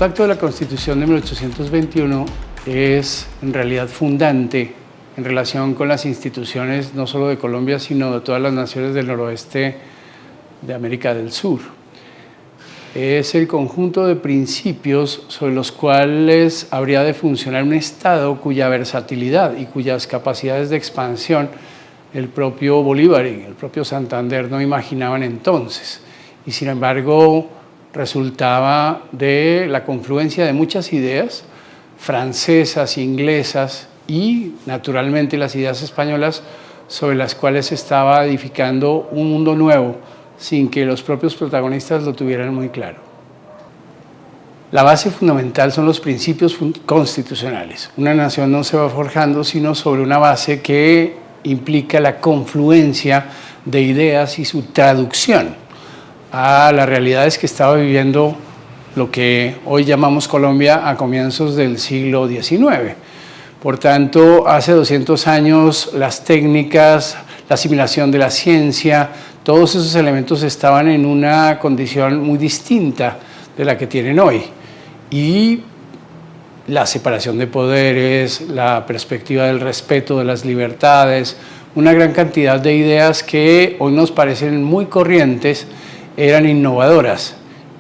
impacto de la Constitución de 1821 es en realidad fundante en relación con las instituciones no solo de Colombia, sino de todas las naciones del noroeste de América del Sur. Es el conjunto de principios sobre los cuales habría de funcionar un Estado cuya versatilidad y cuyas capacidades de expansión el propio Bolívar y el propio Santander no imaginaban entonces. Y sin embargo, resultaba de la confluencia de muchas ideas francesas, inglesas y naturalmente las ideas españolas sobre las cuales se estaba edificando un mundo nuevo sin que los propios protagonistas lo tuvieran muy claro. La base fundamental son los principios constitucionales. Una nación no se va forjando sino sobre una base que implica la confluencia de ideas y su traducción a las realidades que estaba viviendo lo que hoy llamamos Colombia a comienzos del siglo XIX. Por tanto, hace 200 años las técnicas, la asimilación de la ciencia, todos esos elementos estaban en una condición muy distinta de la que tienen hoy. Y la separación de poderes, la perspectiva del respeto de las libertades, una gran cantidad de ideas que hoy nos parecen muy corrientes, eran innovadoras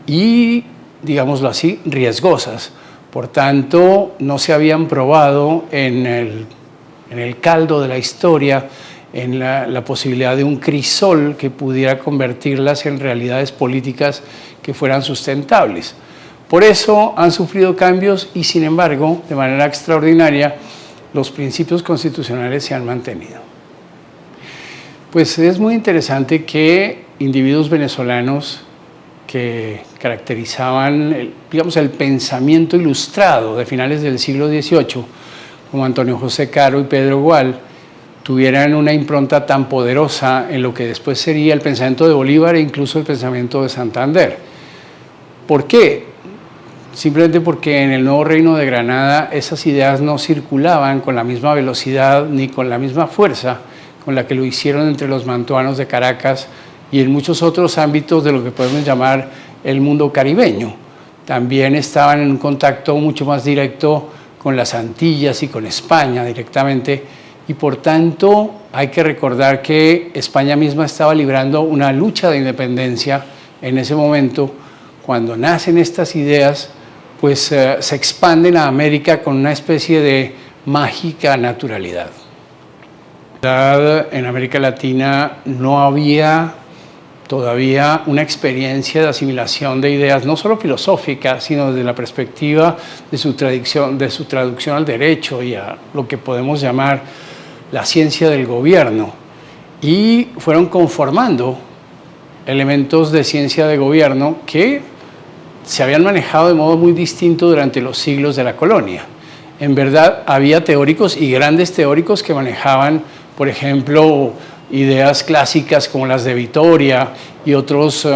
y, digámoslo así, riesgosas. Por tanto, no se habían probado en el caldo de la historia, en la posibilidad de un crisol que pudiera convertirlas en realidades políticas que fueran sustentables. Por eso han sufrido cambios y, sin embargo, de manera extraordinaria, los principios constitucionales se han mantenido. Pues es muy interesante que individuos venezolanos que caracterizaban, digamos, el pensamiento ilustrado de finales del siglo XVIII, como Antonio José Caro y Pedro Gual, tuvieran una impronta tan poderosa en lo que después sería el pensamiento de Bolívar e incluso el pensamiento de Santander. ¿Por qué? Simplemente porque en el nuevo Reino de Granada esas ideas no circulaban con la misma velocidad ni con la misma fuerza con la que lo hicieron entre los mantuanos de Caracas y en muchos otros ámbitos de lo que podemos llamar el mundo caribeño. También estaban en un contacto mucho más directo con las Antillas y con España directamente, y por tanto hay que recordar que España misma estaba librando una lucha de independencia en ese momento. Cuando nacen estas ideas, pues se expanden a América con una especie de mágica naturalidad. En América Latina no había todavía una experiencia de asimilación de ideas, no solo filosóficas, sino desde la perspectiva de su traducción al derecho y a lo que podemos llamar la ciencia del gobierno. Y fueron conformando elementos de ciencia de gobierno que se habían manejado de modo muy distinto durante los siglos de la colonia. En verdad, había teóricos y grandes teóricos que manejaban, por ejemplo, ideas clásicas como las de Vitoria y otros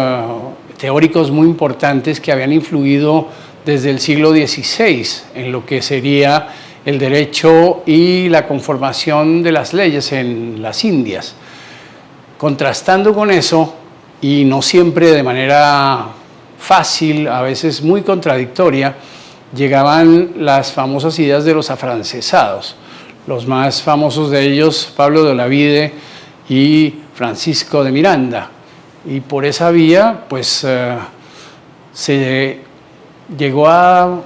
teóricos muy importantes que habían influido desde el siglo XVI en lo que sería el derecho y la conformación de las leyes en las Indias. Contrastando con eso, y no siempre de manera fácil, a veces muy contradictoria, llegaban las famosas ideas de los afrancesados. Los más famosos de ellos, Pablo de Olavide y Francisco de Miranda. Y por esa vía, pues, se llegó a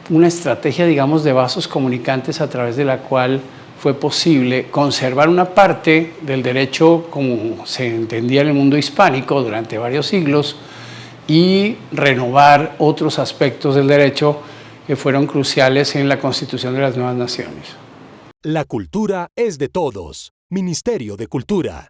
una estrategia, digamos, de vasos comunicantes a través de la cual fue posible conservar una parte del derecho como se entendía en el mundo hispánico durante varios siglos y renovar otros aspectos del derecho que fueron cruciales en la constitución de las nuevas naciones. La cultura es de todos. Ministerio de Cultura.